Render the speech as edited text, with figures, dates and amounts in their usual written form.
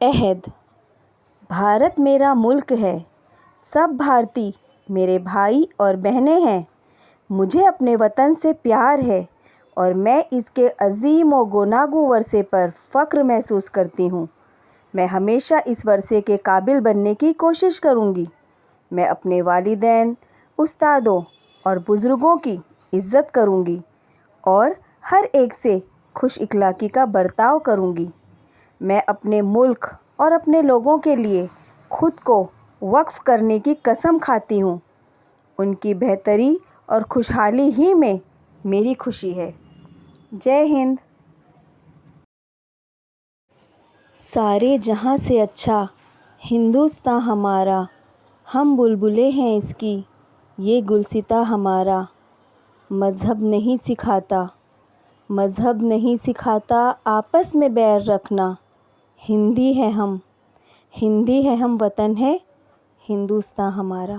عہد۔ بھارت میرا ملک ہے، سب بھارتی میرے بھائی اور بہنیں ہیں۔ مجھے اپنے وطن سے پیار ہے اور میں اس کے عظیم و گوناگوں ورثے پر فخر محسوس کرتی ہوں۔ میں ہمیشہ اس ورثے کے قابل بننے کی کوشش کروں گی۔ میں اپنے والدین، استادوں اور بزرگوں کی عزت کروں گی اور ہر ایک سے خوش اخلاقی کا برتاؤ کروں گی۔ میں اپنے ملک اور اپنے لوگوں کے لیے خود کو وقف کرنے کی قسم کھاتی ہوں۔ ان کی بہتری اور خوشحالی ہی میں میری خوشی ہے۔ جے ہند۔ سارے جہاں سے اچھا ہندوستاں ہمارا، ہم بلبلیں ہیں اس کی، یہ گلستاں ہمارا۔ مذہب نہیں سکھاتا، مذہب نہیں سکھاتا آپس میں بیر رکھنا۔ ہندی ہے ہم، ہندی ہے ہم، وطن ہے ہندوستاں ہمارا۔